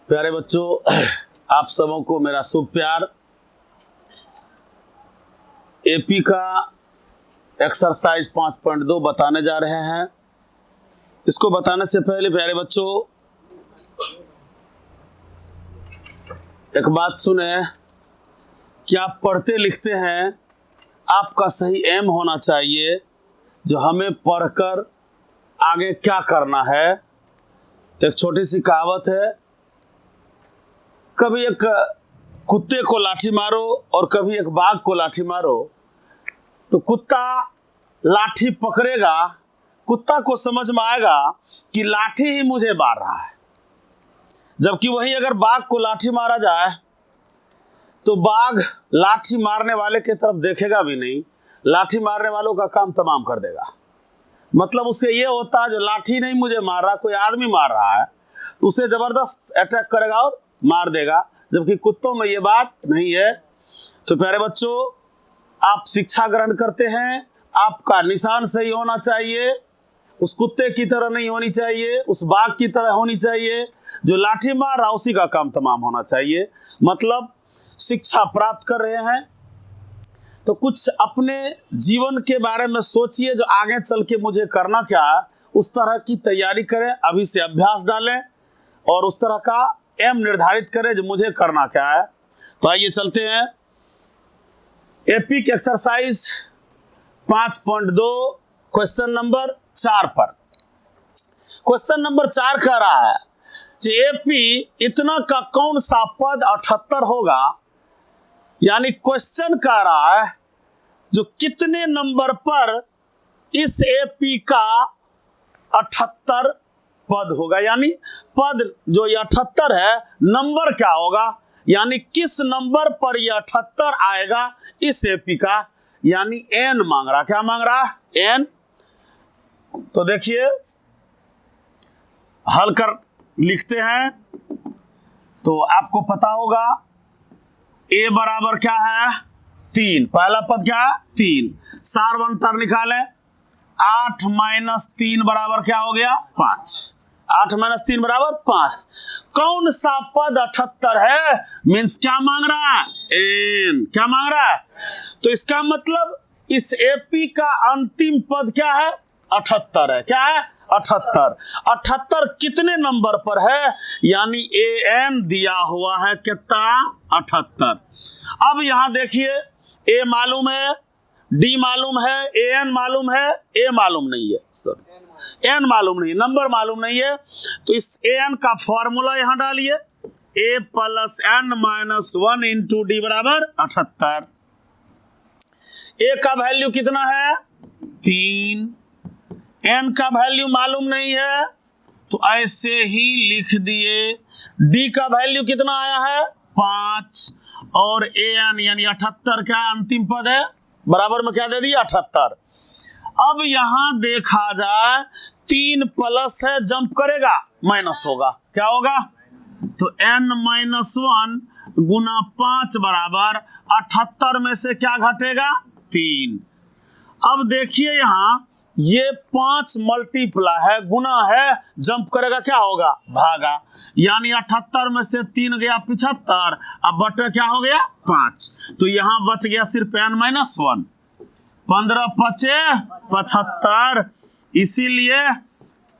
प्यारे बच्चों, आप सबों को मेरा शुभ प्यार। एपी का एक्सरसाइज 5.2 बताने जा रहे हैं। इसको बताने से पहले प्यारे बच्चों एक बात सुने कि आप पढ़ते लिखते हैं, आपका सही एम होना चाहिए जो हमें पढ़कर आगे क्या करना है। तो एक छोटी सी कहावत है, कभी एक कुत्ते को लाठी मारो और कभी एक बाघ को लाठी मारो, तो कुत्ता लाठी पकड़ेगा, कुत्ता को समझ में आएगा कि लाठी ही मुझे मार रहा है। जबकि वहीं अगर बाघ को लाठी मारा जाए तो बाघ लाठी मारने वाले की तरफ देखेगा भी नहीं, लाठी मारने वालों का काम तमाम कर देगा। मतलब उससे ये होता है जो लाठी नहीं मुझे मार रहा, कोई आदमी मार रहा है तो उसे जबरदस्त अटैक करेगा और मार देगा। जबकि कुत्तों में ये बात नहीं है। तो प्यारे बच्चों, आप शिक्षा ग्रहण करते हैं, आपका निशान सही होना चाहिए, उस कुत्ते की तरह नहीं होनी चाहिए, उस बाघ की तरह होनी चाहिए। जो लाठी मार रहा उसी का काम तमाम होना चाहिए। मतलब शिक्षा प्राप्त कर रहे हैं तो कुछ अपने जीवन के बारे में सोचिए, जो आगे चल के मुझे करना क्या है उस तरह की तैयारी करें, अभी से अभ्यास डालें और उस तरह का एम निर्धारित करें जो मुझे करना क्या है। तो आइए चलते हैं एपी की एक्सरसाइज 5.2 क्वेश्चन नंबर 4 पर। क्वेश्चन नंबर 4 कह रहा है कि एपी इतना का कौन सा पद 78 होगा। यानी क्वेश्चन कह रहा है जो कितने नंबर पर इस एपी का 78 पद होगा। यानी पद जो ये 78 है, नंबर क्या होगा, यानी किस नंबर पर ये 78 आएगा इस एपी का। यानी एन मांग रहा, क्या मांग रहा, एन। तो देखिए हल कर लिखते हैं तो आपको पता होगा ए बराबर क्या है 3, पहला पद क्या है 3, सारवंतर निकालें 8 - 3 बराबर क्या हो गया 5, 8 - 3 बराबर 5। कौन सा पद 78 है, मीन्स क्या मांग रहा है, एन, क्या मांग रहा है। तो इसका मतलब इस एपी का अंतिम पद क्या है 78 है, क्या है 78। 78 कितने नंबर पर है, यानी ए एन दिया हुआ है कितना 78। अब यहां देखिए ए मालूम है, डी मालूम है, ए एन मालूम है, ए मालूम नहीं है, सॉरी एन मालूम नहीं, नंबर मालूम नहीं है। तो इस ए एन का फॉर्मूला यहां डालिए, a plus n minus 1 into d बराबर 78। ए का वैल्यू कितना है 3, एन का वैल्यू मालूम नहीं है तो ऐसे ही लिख दिए। डी का वैल्यू कितना आया है 5 और ए एन यानी 78 का अंतिम पद है, बराबर में क्या दे दिया 78। अब यहां देखा जाए 3 प्लस है, जंप करेगा माइनस होगा, क्या होगा, तो n - 1 गुना 5 बराबर 78 में से क्या घटेगा 3। अब देखिए यहां ये 5 मल्टीप्लाई है, गुना है, जंप करेगा क्या होगा भागा, यानी 78 में से 3 गया 75, अब बटे क्या हो गया 5। तो यहां बच गया सिर्फ n - 1, 15 × 5 = 75। इसीलिए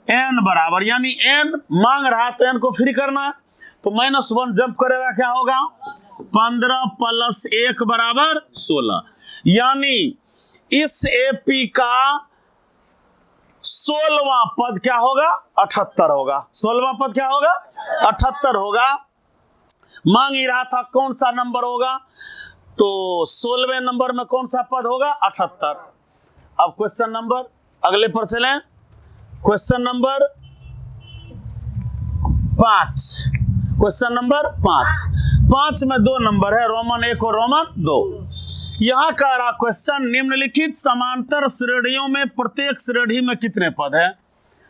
n बराबर, यानी n मांग रहा तो n को फ्री करना है, तो -1 जंप करेगा क्या होगा 15 + 1 बराबर 16। यानी इस एपी का 16वां पद क्या होगा 78 होगा, 16वां पद क्या होगा 78 होगा। मांग ही रहा था कौन सा नंबर होगा, तो 16वें नंबर में कौन सा पद होगा 78। अब क्वेश्चन नंबर अगले पर चलें, क्वेश्चन नंबर 5। क्वेश्चन नंबर 5 में 2 नंबर है, रोमन 1 और रोमन 2। यहां कह रहा क्वेश्चन निम्नलिखित समांतर श्रेणियों में प्रत्येक श्रेणी में कितने पद हैं।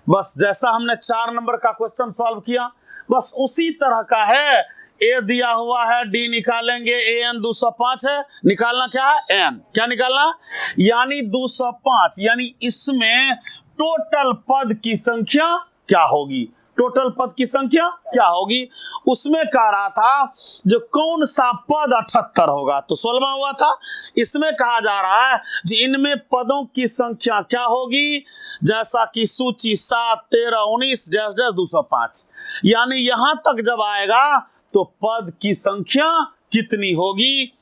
बस जैसा हमने 4 नंबर का क्वेश्चन सॉल्व किया, बस उसी तरह का है। ए दिया हुआ है, डी निकालेंगे, ए एन 205 है, निकालना क्या है एन, क्या निकालना, यानी 205। यानी इसमें टोटल पद की संख्या क्या होगी, टोटल पद की संख्या क्या होगी। उसमें कह रहा था जो कौन सा पद 78 होगा, तो 16वां हुआ था। इसमें कहा जा रहा है कि इनमें पदों की संख्या क्या होगी, जैसा कि सूची 7, 13, 19 जैसे 205, यानी यहां तक जब आएगा तो पद की संख्या कितनी होगी।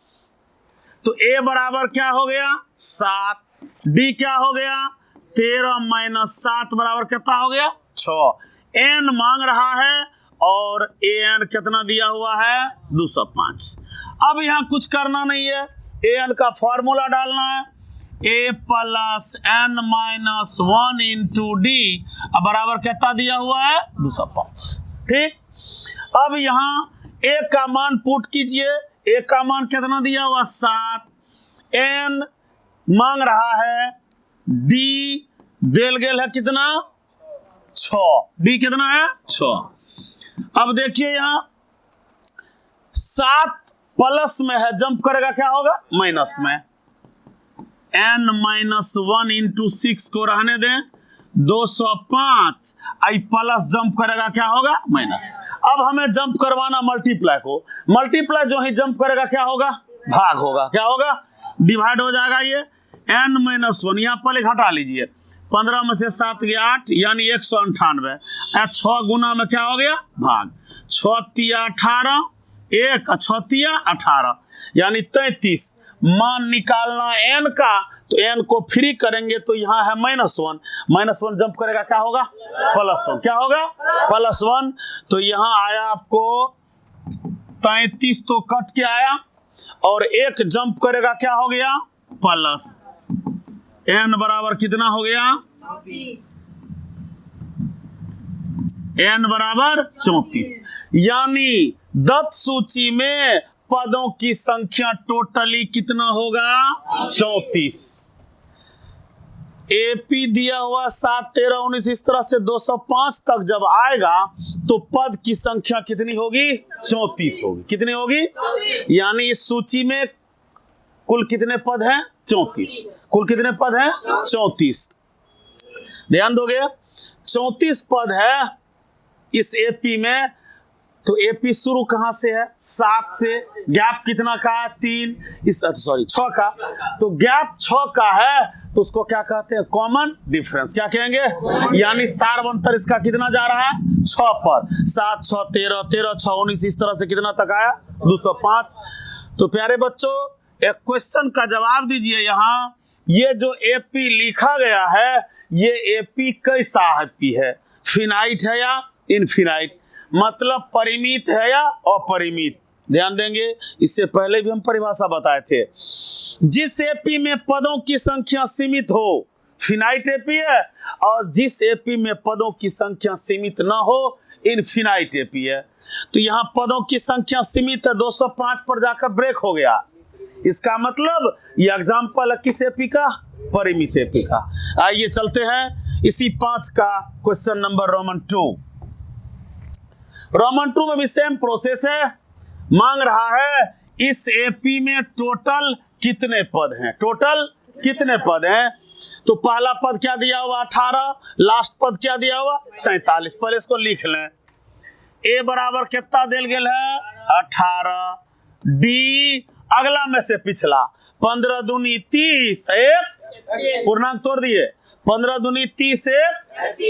तो a बराबर क्या हो गया 7, d क्या हो गया 13 माइनस 7 बराबर कितना हो गया 6। n मांग रहा है और an कितना दिया हुआ है 205। अब यहां कुछ करना नहीं है, an का फॉर्मूला डालना है, a plus n minus 1 into d बराबर कितना दिया हुआ है 205। ठीक, अब यहां a का मान पुट कीजिए, a का मान कितना दिया हुआ 7, n मांग रहा है, d देल गेल है कितना 6, d कितना है 6। अब देखिए यहां 7 प्लस में है, जंप करेगा क्या होगा माइनस में, n माइनस 1 इंटू 6 को रहने दें 205, आई प्लस जंप करेगा क्या होगा माइनस। अब हमें जंप करवाना मल्टीप्लाई को, मल्टीप्लाई जो ही जंप करेगा क्या होगा भाग होगा, क्या होगा डिवाइड हो जाएगा। ये n माइनस 1 यहाँ पहले घटा लीजिए, 15 में से 7 गया 8 यानी 198, 6 गुना में क्या हो गया भाग, 6 तिया 18, 1 6 तिया 18 यानी 33। मान निकालना n का, तो n को फ्री करेंगे तो यहाँ है -1, -1 जंप करेगा क्या होगा +1, क्या होगा +1। तो यहाँ आया आपको 33, तो कट के आया और 1 जंप करेगा क्या हो गया प्लस, n बराबर कितना हो गया 34, n बराबर 34, यानी दत्त सूची में पदों की संख्या टोटली कितना होगा 34। एपी दिया हुआ 7, 13, 19 इस तरह से 205 तक जब आएगा तो पद की संख्या कितनी होगी 34 होगी, कितनी होगी, यानी इस सूची में कुल कितने पद हैं 34, कुल कितने पद हैं 34। ध्यान दोगे 34 पद है इस एपी में, तो एपी शुरू कहां से है 7 से, गैप कितना का है 3, इस सॉरी 6 का, तो गैप 6 का है तो उसको क्या कहते हैं कॉमन डिफरेंस, क्या कहेंगे, यानी सार्वंतर इसका कितना जा रहा है 6 पर, 7 6 13, 13 6 19 इस तरह से कितना तक आया 205। तो प्यारे बच्चों एक क्वेश्चन का जवाब दीजिए, यहाँ ये जो एपी लिखा गया है ये एपी कैसा एपी है, फिनाइट है या इनफिनाइट, मतलब परिमित है या अपरिमित। ध्यान देंगे इससे पहले भी हम परिभाषा बताए थे, जिस एपी में पदों की संख्या सीमित हो फिनाइट एपी है, और जिस एपी में पदों की संख्या सीमित ना हो इनफिनाइट एपी है। तो यहाँ पदों की संख्या सीमित है, 205 पर जाकर ब्रेक हो गया, इसका मतलब ये एग्जाम्पल है किस एपी का परिमित एपी का। आइए चलते हैं इसी 5 का क्वेश्चन नंबर रोमन 2। रोमन 2 में भी सेम प्रोसेस है, मांग रहा है इस एपी में टोटल कितने पद हैं, टोटल कितने पद हैं। तो पहला पद क्या दिया हुआ 18, लास्ट पद क्या दिया हुआ 47, पहले इसको लिख लें। ए बराबर कितना दिल गेल है 18, डी अगला में से पिछला 15 दूनी 30, एक पूर्णांक तोड़ दिए, 15 दूनी 30,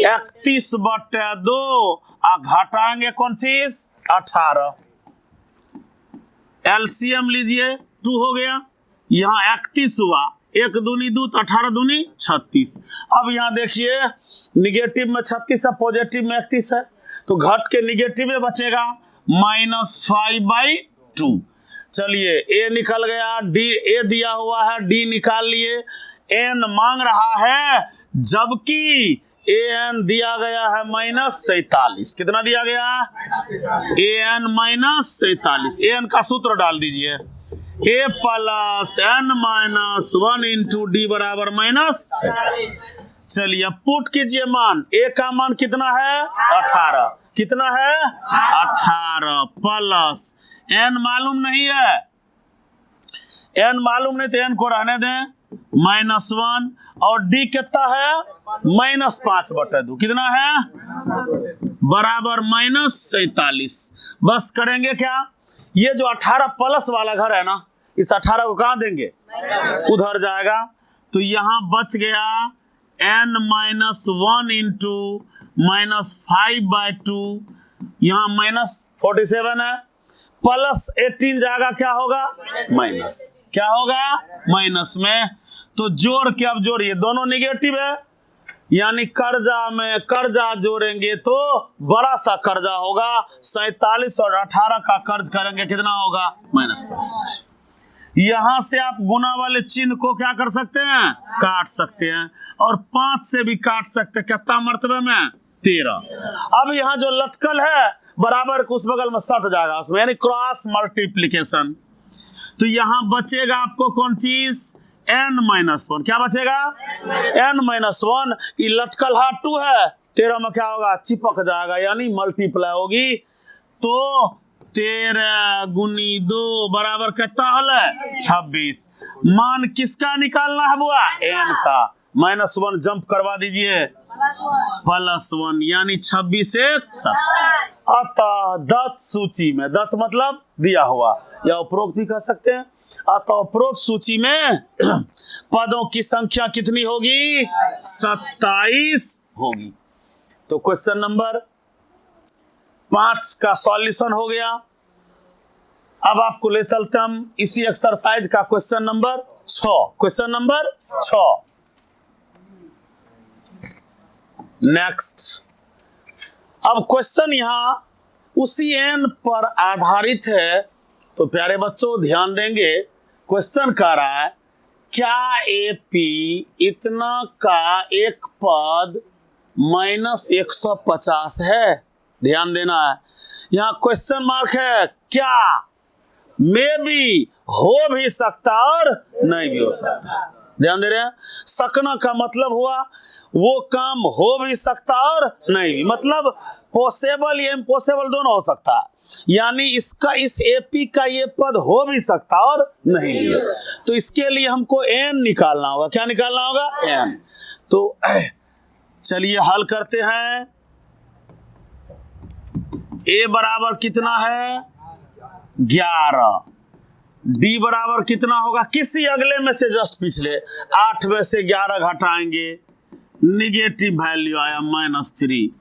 31/2 घटाएंगे कौन चीज 18, एलसीएम लीजिए 2 हो गया, यहाँ 31 हुआ, 1 दूनी 2 18 दूनी 36। अब यहाँ देखिए निगेटिव में 36 है, पॉजिटिव में 31 है, तो घट के निगेटिव में बचेगा -5/2। चलिए ए निकल गया, डी ए दिया हुआ है, डी निकाल लिए, एन मांग रहा है जबकि एन दिया गया है -47, कितना दिया गया एन -47, एन का सूत्र डाल दीजिए, ए प्लस एन -1 इंटू डी बराबर -47। चलिए पुट कीजिए मान, ए का मान कितना है 18, कितना है 18 प्लस एन मालूम नहीं है, एन मालूम नहीं तो एन को रहने दें -1, और डी कितना है -5/2, कितना है बराबर -47। बस करेंगे क्या, ये जो 18 प्लस वाला घर है ना, इस 18 को कहाँ देंगे, उधर जाएगा। तो यहां बच गया n-1 इंटू -5/2, यहां -47 है, प्लस 18 जाएगा, क्या होगा माइनस, क्या होगा माइनस में। तो जोड़ के अब जोड़िए, दोनों निगेटिव है, यानी कर्जा में कर्जा जोड़ेंगे तो बड़ा सा कर्जा होगा। 47 और 18 का कर्ज करेंगे, कितना होगा -65। यहां से आप गुना वाले चिन्ह को क्या कर सकते हैं, काट सकते हैं, और 5 से भी काट सकते हैं। कितना मर्तबे में 13। अब यहाँ जो लटकल है बराबर को उस बगल में सट जाएगा उसमें, यानी क्रॉस मल्टीप्लीकेशन। तो यहाँ बचेगा आपको कौन चीज, n-1। क्या बचेगा, n-1। ये लटकल हाथ 2 है, 13 में क्या होगा, चिपक जाएगा, यानी मल्टीप्लाई होगी। तो 13 गुनी 2 बराबर कितना होगा 26। मान किसका निकालना है बुआ, n का। -1 जंप करवा दीजिए, +1, यानी 26 से 27। अतः दत्त सूची में, दत्त मतलब दिया हुआ या उपरोक्त भी कह सकते हैं, अतः उपरोक्त सूची में पदों की संख्या कितनी होगी, 27 होगी। तो क्वेश्चन नंबर 5 का सॉल्यूशन हो गया। अब आपको ले चलते हम इसी एक्सरसाइज का question number 6। Question number 6 next. अब क्वेश्चन यहां उसी n पर आधारित है, तो प्यारे बच्चों ध्यान देंगे। क्वेश्चन कह रहा है क्या AP इतना का एक पद -150 है। ध्यान देना है, यहां क्वेश्चन मार्क है, क्या, मे बी, हो भी सकता और नहीं भी हो सकता। ध्यान दे रहे हैं, सकना का मतलब हुआ वो काम हो भी सकता और नहीं भी, मतलब पॉसिबल या इम्पॉसिबल दोनों हो सकता है, यानी इसका इस AP का ये पद हो भी सकता और नहीं भी। तो इसके लिए हमको n निकालना होगा। क्या निकालना होगा, n। तो चलिए हल करते हैं। a बराबर कितना है 11, d बराबर कितना होगा, किसी अगले में से जस्ट पिछले 8 में से 11 घटाएंगे, निगेटिव वैल्यू आया -3।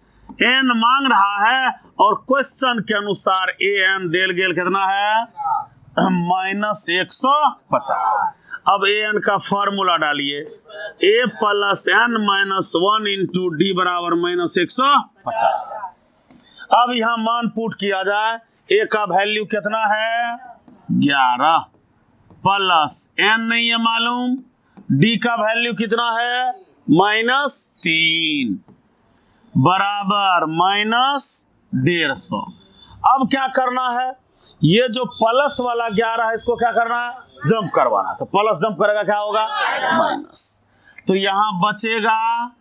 n मांग रहा है और क्वेश्चन के अनुसार an देल गेल कितना है -150। अब an का फॉर्मूला डालिए, a + n-1 इंटू डी बराबर -150। अब यहां मान पुट किया जाए, a का वैल्यू कितना है 11 प्लस n नहीं है मालूम, d का वैल्यू कितना है -3 बराबर -150। अब क्या करना है, ये जो प्लस वाला 11 है इसको क्या करना है, जंप करवाना। तो प्लस जंप करेगा क्या होगा माइनस। तो यहां बचेगा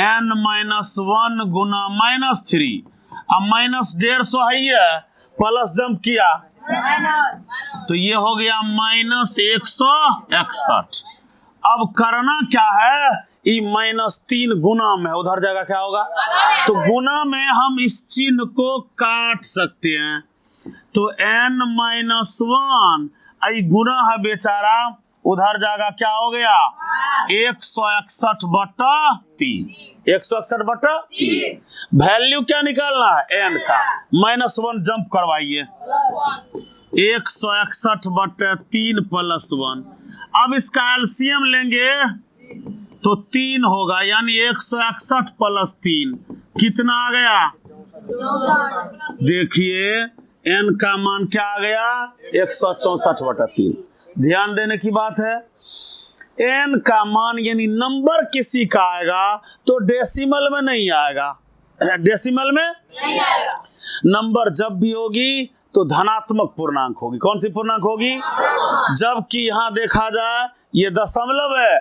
n-1 गुना -3, अब -150 है, ये प्लस जंप किया तो ये हो गया -161। अब करना क्या है, -3 गुना में उधर जगह क्या होगा, तो गुना में हम इस चिन्ह को काट सकते हैं। तो n-1 आई गुना है बेचारा, उधर जाएगा क्या हो गया 161/3। 161/3 वैल्यू क्या निकालना है n का, -1 जंप करवाइए, 161/3 + 1। अब इसका एलसीएम लेंगे तो 3 होगा, यानी 161 + 3 कितना आ गया, देखिए n का मान क्या आ गया 164/3। ध्यान देने की बात है, n का मान यानी नंबर किसी का आएगा तो डेसिमल में नहीं आएगा, डेसिमल में नहीं आएगा। नंबर जब भी होगी तो धनात्मक पूर्णांक होगी। कौन सी पूर्णांक होगी, जबकि यहां देखा जाए ये दशमलव है,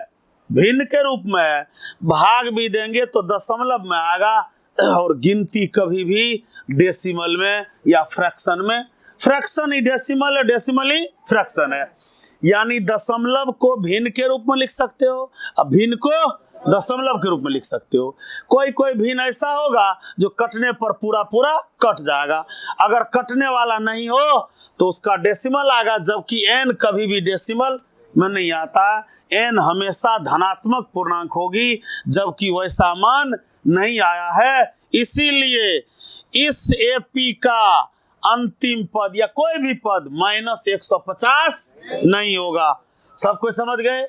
भिन्न के रूप में है, भाग भी देंगे तो दशमलव में आएगा, और गिनती कभी भी डेसिमल में या फ्रैक्शन में, फ्रैक्शन ही डेसिमल है, डेसिमल ही फ्रैक्शन है, यानी दशमलव को भिन्न के रूप में लिख सकते हो, अब भिन्न को दशमलव के रूप में लिख सकते हो। कोई कोई भिन्न ऐसा होगा जो कटने पर पूरा पूरा कट जाएगा। अगर कटने वाला नहीं हो तो उसका डेसिमल आएगा, जबकि n कभी भी डेसिमल में नहीं आता। n हमेशा धनात्मक पूर्णांक होगी, जबकि वैसा मान नहीं आया है। इसीलिए इस AP का अंतिम पद या कोई भी पद -150 नहीं होगा। सब कोई समझ गए?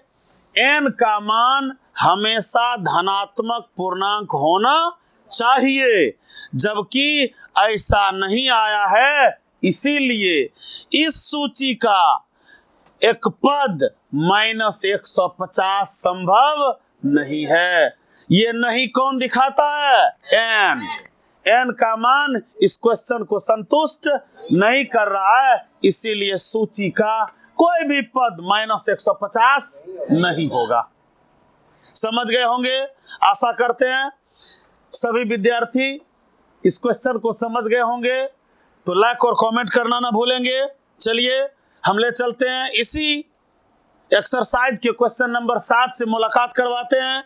n का मान हमेशा धनात्मक पूर्णांक होना चाहिए, जबकि ऐसा नहीं आया है। इसीलिए इस सूची का एक पद -150 संभव नहीं है। ये नहीं कौन दिखाता है? n। n का मान इस क्वेश्चन को संतुष्ट नहीं कर रहा है, इसीलिए सूची का कोई भी पद -150 नहीं होगा। समझ गए होंगे, आशा करते हैं सभी विद्यार्थी इस क्वेश्चन को समझ गए होंगे। तो लाइक और कमेंट करना ना भूलेंगे। चलिए हम ले चलते हैं, इसी एक्सरसाइज के क्वेश्चन नंबर 7 से मुलाकात करवाते हैं।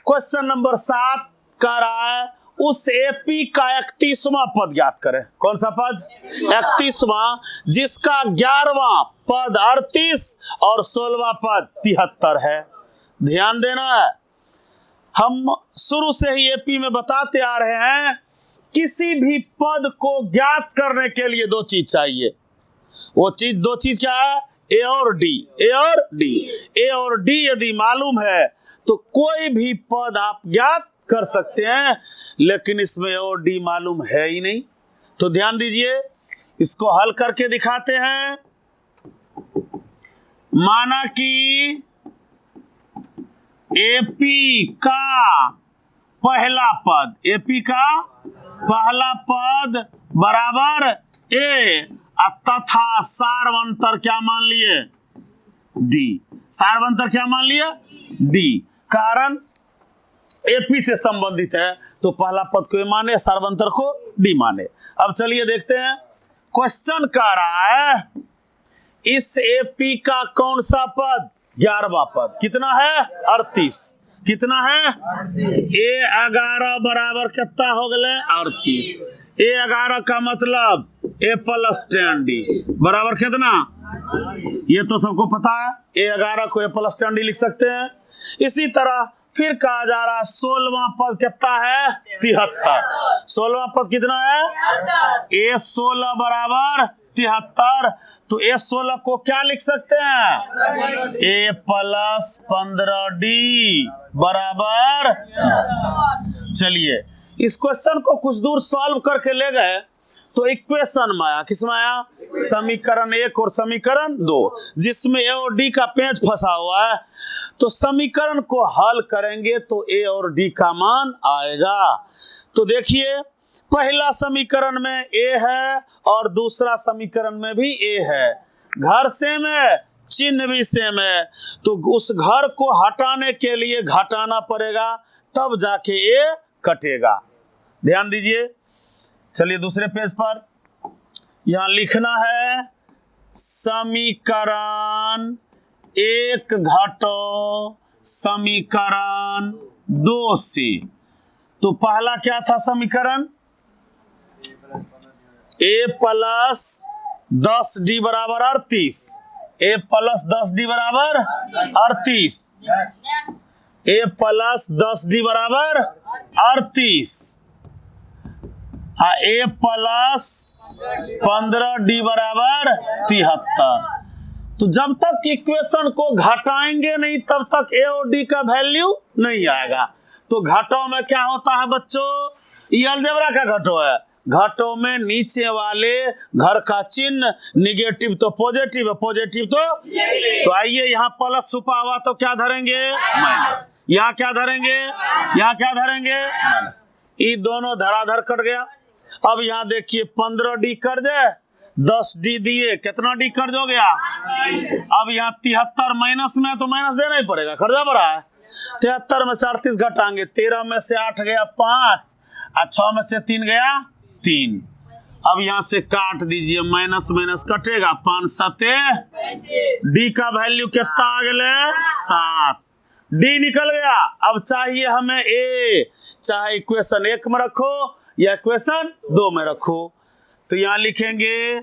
क्वेश्चन नंबर 7 कह रहा है उस AP का 31वां पद ज्ञात करें। कौन सा पद? 31वां, जिसका 11वां पद 38 और 16वां पद 73 है। ध्यान देना है, हम शुरू से ही AP में बताते आ रहे हैं, किसी भी पद को ज्ञात करने के लिए दो चीज चाहिए। वो चीज, दो चीज क्या है? A और D। A और D, A और D यदि मालूम है तो कोई भी पद आप ज्ञात कर सकते हैं, लेकिन इसमें A और D मालूम है ही नहीं। तो ध्यान दीजिए, इसको हल करके दिखाते हैं। माना कि AP का पहला पद, AP का पहला पद बराबर A तथा सार्वंतर क्या मान लिए? D। सार्वंतर क्या मान लिया? D। कारण AP से संबंधित है तो पहला पद को A माने, सार्वंतर को D माने। अब चलिए देखते हैं, क्वेश्चन कह रहा है इस AP का कौन सा पद? 11वां पद। कितना है? 38। कितना है? A11 बराबर कितना हो गए? 38। A11 का मतलब A + 10D बराबर कितना? ये तो सबको पता है, A11 को A + 10D लिख सकते हैं। इसी तरह फिर कहा जा रहा है 16वां पद कितना है? 73। 16वां पद कितना है? A16 बराबर 73। तो A16 को क्या लिख सकते हैं? A + 15D बराबर। चलिए इस क्वेश्चन को कुछ दूर सॉल्व करके ले गए तो इक्वेशन में आया, किसमें आया? समीकरण 1 और समीकरण 2, जिसमें A और D का पेंच फंसा हुआ है। तो समीकरण को हल करेंगे तो A और D का मान आएगा। तो देखिए, पहला समीकरण में A है और दूसरा समीकरण में भी A है। घर सेम है, चिन्ह भी सेम है, तो उस घर को हटाने के लिए घटाना पड़ेगा, तब जाके A कटेगा। ध्यान दीजिए, चलिए दूसरे पेज पर यहां लिखना है समीकरण 1 घटो समीकरण 2 से। तो पहला क्या था समीकरण? A + 10D बराबर 38। A + 10D बराबर 38। A + 10D बराबर 38। A + 15D बराबर 73। तो जब तक इक्वेशन को घटाएंगे नहीं तब तक A और D का वैल्यू नहीं आएगा। तो घटों में क्या होता है बच्चों? ये अलजेब्रा का घटो है। घटों में नीचे वाले घर का चिन्ह निगेटिव तो पॉजिटिव है, पॉजिटिव तो आइए यहाँ प्लस छुपा हुआ तो क्या धरेंगे? माइनस। यहाँ क्या धरेंगे? यहाँ क्या धरेंगे? ये दोनों धड़ाधड़ कट गया। अब यहाँ देखिए 15D कर दे, 10D दिए, कितना D कर्ज हो गया? अब यहाँ 73 माइनस में तो माइनस देना ही पड़ेगा, कर्जा बढ़ा है। 73 में से 38 घटाएंगे, 13 में से 8 गया 5 और 6 में से 3 गया 3। अब यहाँ से काट दीजिए, माइनस माइनस कटेगा, 5 7 D का वैल्यू कितना आ गया? 7। डी निकल गया। अब चाहिए हमें ए, चाहे इक्वेशन 1 में रखो या इक्वेशन 2 में रखो। तो यहां लिखेंगे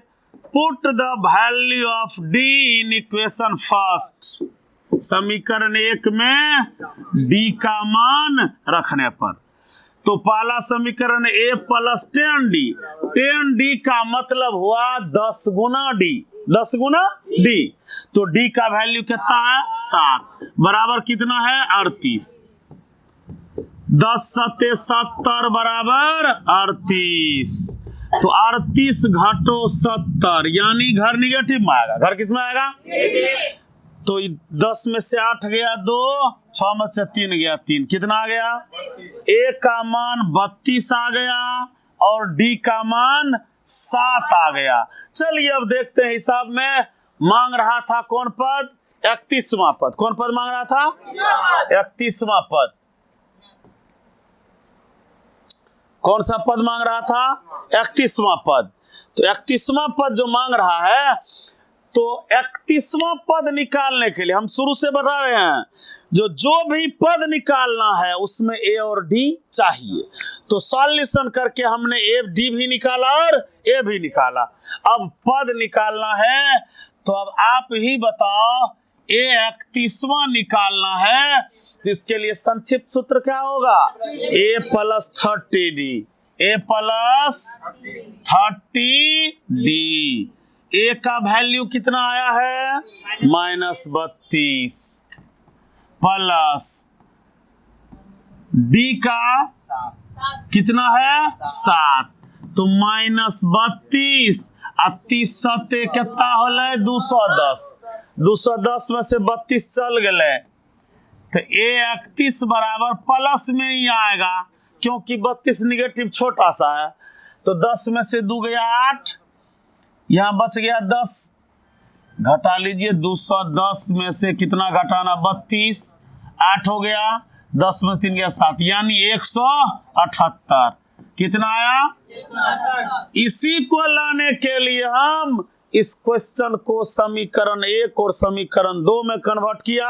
put the value of D in equation first. समीकरण 1 में डी का मान रखने पर, तो पहला समीकरण a प्लस 10d, 10d का मतलब हुआ 10 गुना डी, 10 गुना डी। तो डी का वैल्यू कितना है 7, बराबर कितना है 38। 10 सत्ते 70 बराबर 38। तो 38 घटो 70 यानी घर निगेटिव में आएगा। घर किस में आएगा? तो 10 में से 8 गया 2, 6 में से 3 गया 3, कितना आ गया? ए का मान 32 आ गया और डी का मान 7 आ गया। चलिए अब देखते हैं हिसाब में मांग रहा था कौन पद? 31वां पद। कौन पद मांग रहा था? 31वां पद। कौन सा पद मांग रहा था? 31वां पद। तो 31वां पद जो मांग रहा है, तो 31वां पद निकालने के लिए हम शुरू से बता रहे हैं, जो भी पद निकालना है उसमें ए और डी चाहिए। तो सॉल्यूशन करके हमने ए डी भी निकाला और ए भी निकाला। अब पद निकालना है, तो अब आप ही बताओ, ए 31वां निकालना है तो इसके लिए संक्षिप्त सूत्र क्या होगा? ए प्लस 30d, ए प्लस 30d। ए का वैल्यू कितना आया है? -32 प्लस डी का कितना है? 7। तो -32 और 30 सत्ते कितना होले? 210। 210 में से 32 चल गए, तो ए 31 बराबर प्लस में ही आएगा, क्योंकि 32 निगेटिव छोटा सा है। तो 10 में से 2 गया 8, यहाँ बच गया 10, घटा लीजिए। 210 में से कितना घटाना? 32, 8 हो गया, 10 में 3 गया 7, यानी 178। कितना आया? इसी को लाने के लिए हम इस क्वेश्चन को समीकरण 1 और समीकरण 2 में कन्वर्ट किया।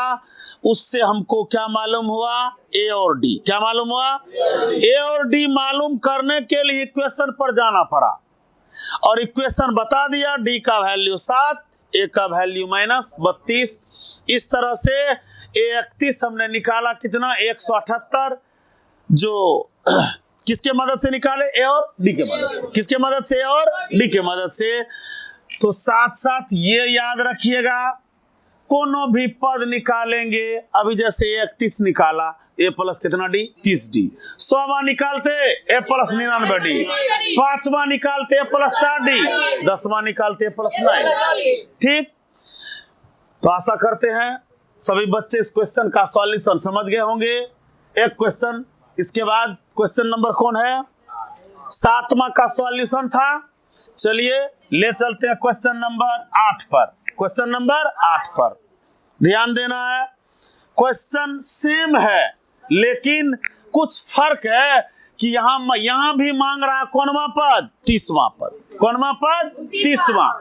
उससे हमको क्या मालूम हुआ? ए और डी। क्या मालूम हुआ? ए और डी मालूम करने के लिए इक्वेशन पर जाना पड़ा, और इक्वेशन बता दिया। डी का वैल्यू 7, ए का वैल्यू -32। इस तरह से ए 31 हमने निकाला, कितना? 178। जो किसके मदद से निकाले? ए और डी के मदद से। किसके मदद से? ए और डी के मदद से। तो साथ साथ ये याद रखिएगा, कोनो भी पद निकालेंगे, अभी जैसे 31 निकाला, ए प्लस कितना डी? 30d। 100वां निकालते ए प्लस 99d। 5वां निकालते ए प्लस 4d। 10वां निकालते ए प्लस 9। ठीक, तो आशा करते हैं सभी बच्चे इस क्वेश्चन का सॉल्यूशन समझ गए होंगे। एक क्वेश्चन, इसके बाद क्वेश्चन नंबर कौन है? 7वां का सॉल्यूशन था। चलिए ले चलते हैं क्वेश्चन नंबर 8 पर। क्वेश्चन नंबर 8 पर ध्यान देना है। क्वेश्चन सेम है, लेकिन कुछ फर्क है कि यहां भी मांग रहा है कौनवा पद? 30वां पद। कौनवा पद? 30वां।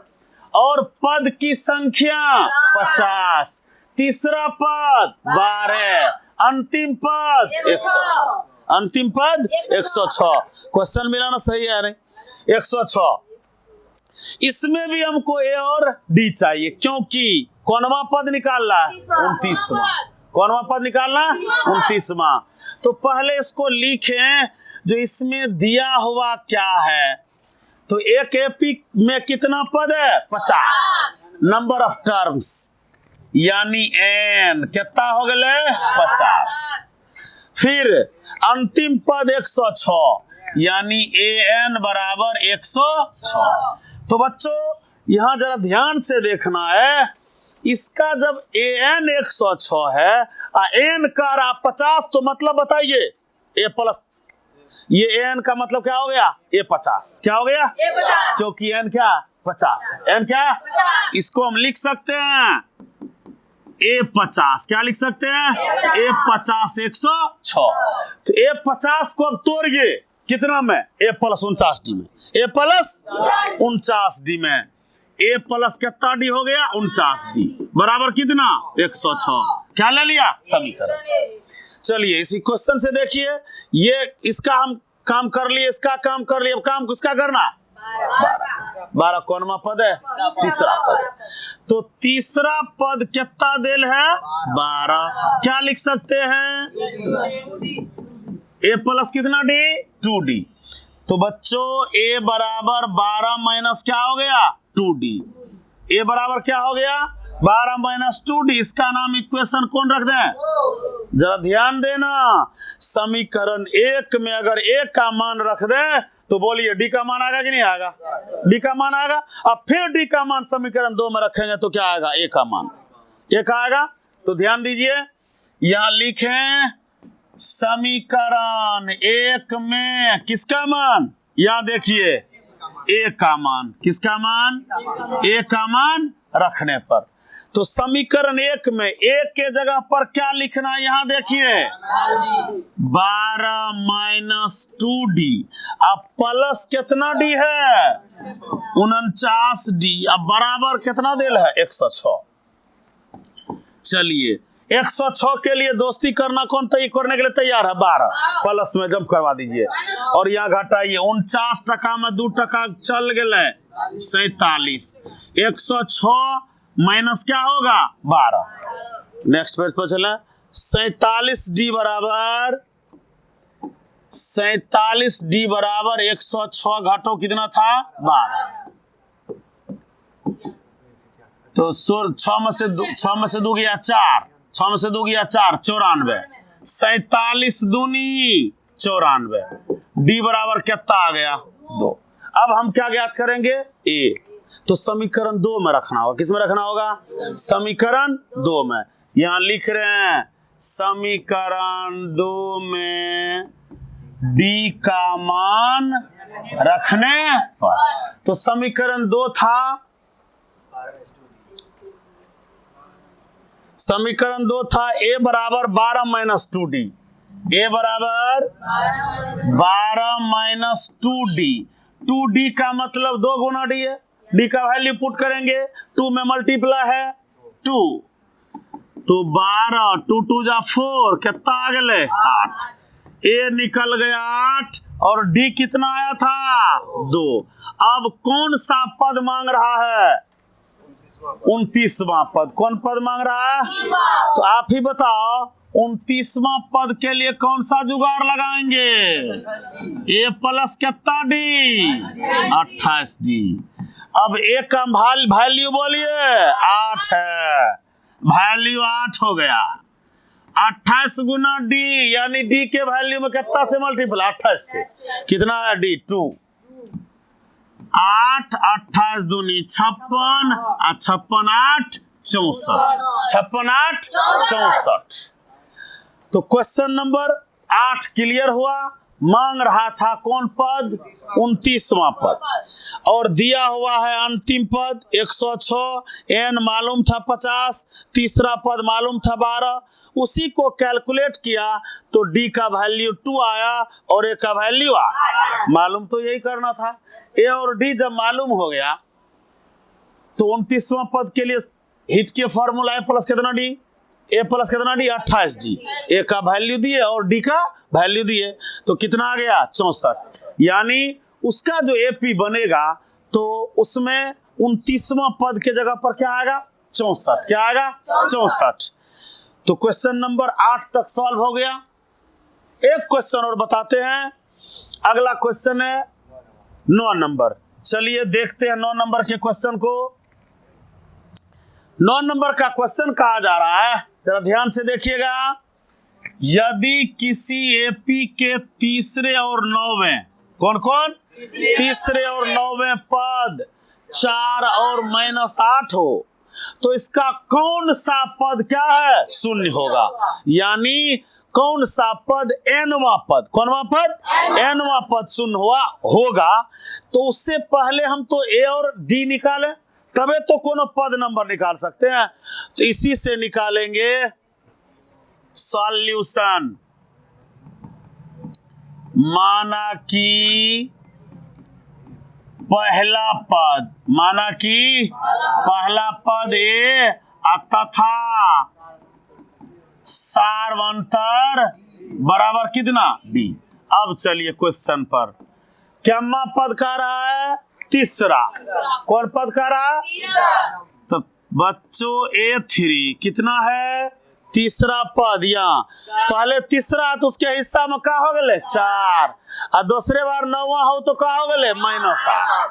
और पद की संख्या 50, तीसरा पद 12, अंतिम पद 106। अंतिम पद 106। क्वेश्चन मिला ना? सही है नहीं? 106। इसमें भी हमको ए और डी चाहिए, क्योंकि कौनवा पद निकालना है? 29वां। कौनवा पद निकालना? 29वां। तो पहले इसको लिखें जो इसमें दिया हुआ क्या है। तो एक एपी में कितना पद है? 50। नंबर ऑफ टर्म्स यानी एन कितना हो गए? 50। फिर अंतिम पद 106 यानी ए एन बराबर 106। तो बच्चों यहां जरा ध्यान से देखना है, इसका जब ए एन 106 है और एन का रहा 50, तो मतलब बताइए ए प्लस, ये एन का मतलब क्या हो गया? ए 50। क्या हो गया? ए 50। क्योंकि एन क्या? 50। एन क्या? 50। इसको हम लिख सकते हैं ए 50। क्या लिख सकते हैं? ए 50 106। तो ए 50 को अब तोड़िए कितना में? ए प्लस 49d में। ए प्लस 49d में ए प्लस कितना डी हो गया 49d बराबर कितना 106। क्या ले लिया समीकरण। चलिए इसी क्वेश्चन से देखिए, ये इसका हम काम कर लिए, इसका काम कर लिए, अब काम किसका करना 12 कौनमा पद है तीसरा पद। तो तीसरा पद कितना देल है 12, क्या लिख सकते हैं ए प्लस कितना डी 2d। तो बच्चों ए बराबर 12 माइनस क्या हो गया 2d। ए बराबर क्या हो गया 12 माइनस 2d। इसका नाम इक्वेशन कौन रख दें, जरा ध्यान देना। समीकरण 1 में अगर ए का मान रख दें तो बोलिए डी का मान आएगा कि नहीं आएगा, डी का मान आएगा। अब फिर डी का मान समीकरण 2 में रखेंगे तो क्या आएगा ए का मान, ए का आएगा। तो ध्यान दीजिए, यहां लिखें समीकरण 1 में किसका मान, यहां देखिए ए का मान, किसका मान ए का मान रखने पर। तो समीकरण 1 में ए के जगह पर क्या लिखना है, यहां देखिए 12 माइनस 2d। अब प्लस कितना डी है 49d। अब बराबर कितना देल है 106। चलिए 106 के लिए दोस्ती करना कौन करने के लिए तैयार है 12 प्लस में जंप करवा दीजिए और यहाँ घटाइए 49 टका में 2 टका चल गए 47। 106 माइनस क्या होगा 12। नेक्स्ट पेज पर चले 47d बराबर 47d बराबर 106 घाटो कितना था 12। तो 6 में से 2 गया 4, 6 में से 2 गया 4 94। 47 दूनी 94। डी बराबर कितना आ गया 2। अब हम क्या ज्ञात करेंगे ए। तो समीकरण 2 में रखना होगा, किस में रखना होगा समीकरण 2 में। यहां लिख रहे हैं समीकरण 2 में डी का मान रखने पर। तो समीकरण 2 था, समीकरण 2 था ए बराबर 12 माइनस 2d। ए बराबर 12 माइनस 2d। 2d का मतलब 2 गुना डी है, डी का वैल्यू पुट करेंगे 2 में मल्टीप्लाई है 2। तो 12 2 2 जा 4 कितना आ गए 8। ए निकल गया 8 और डी कितना आया था 2। अब कौन सा पद मांग रहा है 29वां पद। कौन पद मांग रहा है, तो आप ही बताओ 29वां पद के लिए कौन सा जुगाड़ लगाएंगे। ए प्लस कितना डी 28d। अब ए का वैल्यू बोलिए 8 है, वैल्यू 8 हो गया। 28 गुना डी यानी डी के वैल्यू में कितना से मल्टीपल 28 से कितना है डी 2। 8 28 दूनी 56 और 56 8 64। 56 8 64। तो क्वेश्चन नंबर 8 क्लियर हुआ। मांग रहा था कौन पद 29वां पद और दिया हुआ है अंतिम पद 106। एन मालूम था 50, तीसरा पद मालूम था 12। उसी को कैलकुलेट किया तो डी का वैल्यू 2 आया और ए का वैल्यू आया। मालूम तो यही करना था। ए और डी जब मालूम हो गया तो 29वां पद के लिए हिट के फॉर्मूला ए प्लस कितना डी, ए प्लस कितना डी 28d। ए का वैल्यू दिए और डी का वैल्यू दिए तो कितना आ गया 64। यानी उसका जो एपी बनेगा तो उसमें 29वां पद के जगह पर क्या आएगा 64। क्या आएगा 64। तो क्वेश्चन नंबर 8 तक सॉल्व हो गया। एक क्वेश्चन और बताते हैं, अगला क्वेश्चन है 9 नंबर। चलिए देखते हैं 9 नंबर के क्वेश्चन को। 9 नंबर का क्वेश्चन कहा जा रहा है, जरा ध्यान से देखिएगा। यदि किसी एपी के तीसरे और 9वें कौन कौन तीसरे और 9वें पद 4 और -8 हो तो इसका कौन सा पद क्या है शून्य होगा। यानी कौन सा पद एनवा पद, कौनवा पद एनवा पद शून्य होगा। तो उससे पहले हम तो ए और डी निकालें तबे तो कोनो पद नंबर निकाल सकते हैं। तो इसी से निकालेंगे सॉल्यूशन। माना कि पहला पद, माना कि पहला पद ए तथा सार्वंतर बराबर कितना डी। अब चलिए क्वेश्चन पर, क्या पद कह रहा है? तीसरा। कौन पद कह रहा है? तो बच्चों A3 कितना है? तीसरा पद। यहाँ पहले तीसरा तो उसके हिस्सा में क्या हो गए? 4, और दूसरे बार 9वां हो तो क्या हो गए? -8।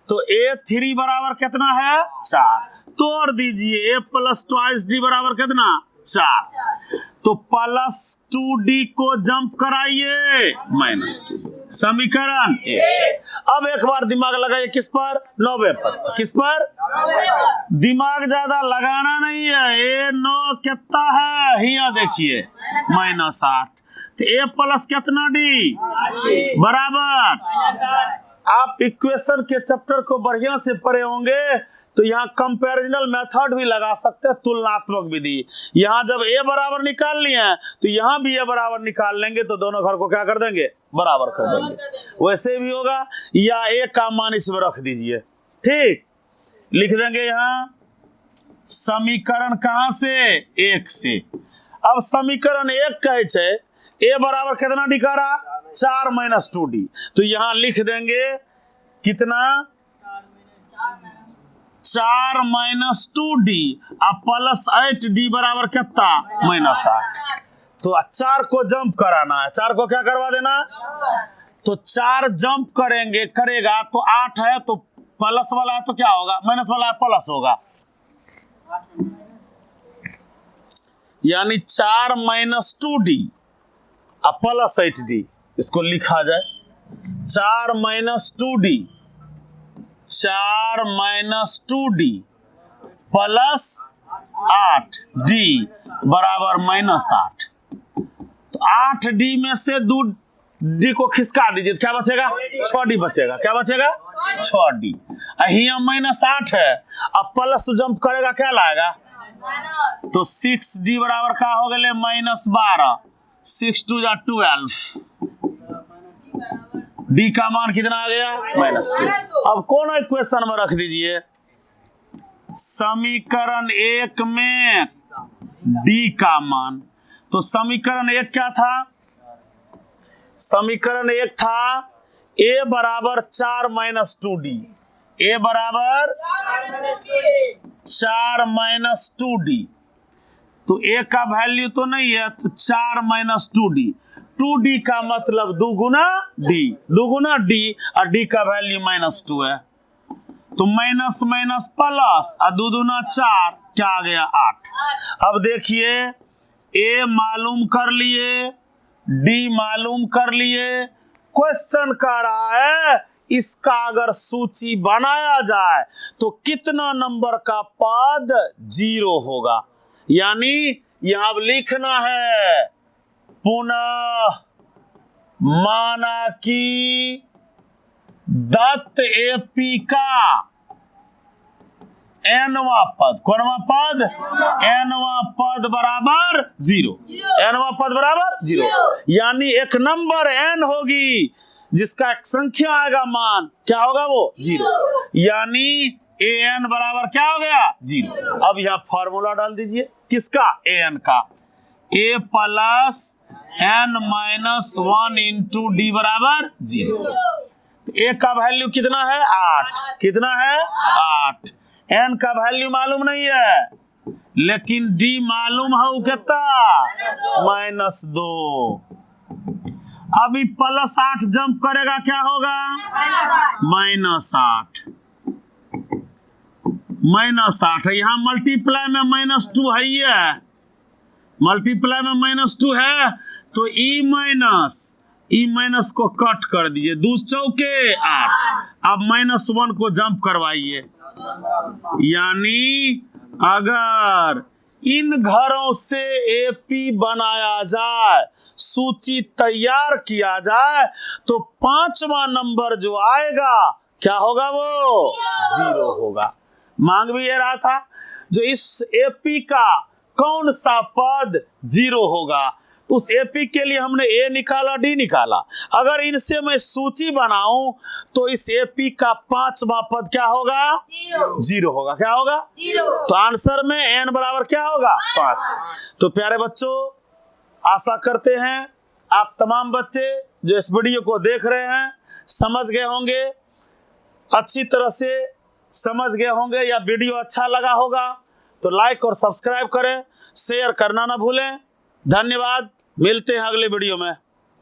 तो A3 बराबर कितना है? 4। तोड़ दीजिए, A + 2D बराबर कितना? 4। तो +2D को जंप कराइए -2, समीकरण ए। अब एक बार दिमाग लगाइए, किस पर? 9वें पद। किस पर? दिमाग ज्यादा लगाना नहीं है। A9 कितना है? हिया देखिए -8। तो A प्लस कितना D बराबर। आप इक्वेशन के चैप्टर को बढ़िया से पढ़े होंगे तो यहाँ कंपैरिजनल मेथड भी लगा सकते हैं, तुलनात्मक विधि। यहाँ जब A बराबर निकाल लिए हैं तो यहाँ भी A बराबर निकाल लेंगे तो दोनों घर को क्या कर देंगे? बराबर कर देंगे। वैसे भी होगा, या A का मान इसमें रख दीजिए, ठीक। लिख देंगे यहाँ समीकरण कहाँ से? 1 से। अब समीकरण 1 कहे छे A बराबर कितना दिखा रहा? 4 - 2D। तो यहाँ लिख देंगे कितना? 4 - 2D प्लस 8D बराबर कितना? -8। तो 4 को जंप कराना है। 4 को क्या करवा देना? तो 4 जंप करेगा तो 8 है, तो प्लस वाला है तो क्या होगा? माइनस वाला है प्लस होगा। यानी 4 - 2D प्लस 8D। इसको लिखा जाए 4 - 2D, 4 - 2D प्लस 8D बराबर -8। तो 8D में से 2D को खिसका दीजिए, क्या बचेगा? 6D बचेगा। क्या बचेगा? 6D। यहाँ -8 है, अब प्लस जंप करेगा क्या लाएगा? तो 6D बराबर क्या हो गए? -12। 6 × 2 = 12। D का मान कितना आ गया? -2। अब कौन इक्वेशन में रख दीजिए? समीकरण 1 में D का मान। तो समीकरण 1 क्या था? समीकरण 1 था A बराबर 4 - 2D। A बराबर 4 - 2D। तो A का वैल्यू तो नहीं है, तो 4 - 2D। 2D का मतलब 2 × D, 2 × D, और D का वैल्यू -2 है। तो माइनस माइनस प्लस, और 2 दूना 4, क्या आ गया? 8। अब देखिए A मालूम कर लिए, D मालूम कर लिए। क्वेश्चन कर रहा है इसका अगर सूची बनाया जाए तो कितना नंबर का पद 0 होगा। यानी यहां अब लिखना है, पुनः माना कि दत्त AP का nवां पद, कौनवां पद? nवां पद बराबर 0। nवां पद बराबर 0। यानी एक नंबर n होगी जिसका एक संख्या आएगा मान, क्या होगा वो? 0। यानी an बराबर क्या हो गया? 0। अब यहाँ फॉर्मूला डाल दीजिए, किसका? an का। A + n - 1 × D बराबर 0। तो A का वैल्यू कितना है? 8। कितना है? 8। n का वैल्यू मालूम नहीं है, लेकिन D मालूम है कितना? -2। अभी +8 जंप करेगा, क्या होगा? -8। -8 है। यहाँ मल्टीप्लाई में -2 है ही है, मल्टीप्लाई में -2 है, तो ई माइनस को कट कर दीजिए, 2 चौके 8। अब -1 को जंप करवाइए। यानी अगर इन घरों से AP बनाया जाए, सूची तैयार किया जाए, तो 5वां नंबर जो आएगा क्या होगा? वो 0 होगा। मांग भी ये रहा था जो इस AP का कौन सा पद 0 होगा, उस एपी के लिए हमने ए निकाला, डी निकाला। अगर इनसे मैं सूची बनाऊं तो इस एपी का 5वां पद क्या होगा? 0 होगा। क्या होगा? 0। तो आंसर में n बराबर क्या होगा? 5। तो प्यारे बच्चों, आशा करते हैं आप तमाम बच्चे जो इस वीडियो को देख रहे हैं समझ गए होंगे, अच्छी तरह से समझ गए होंगे, या वीडियो अच्छा लगा होगा तो लाइक और सब्सक्राइब करें, शेयर करना ना भूलें। धन्यवाद, मिलते हैं अगले वीडियो में।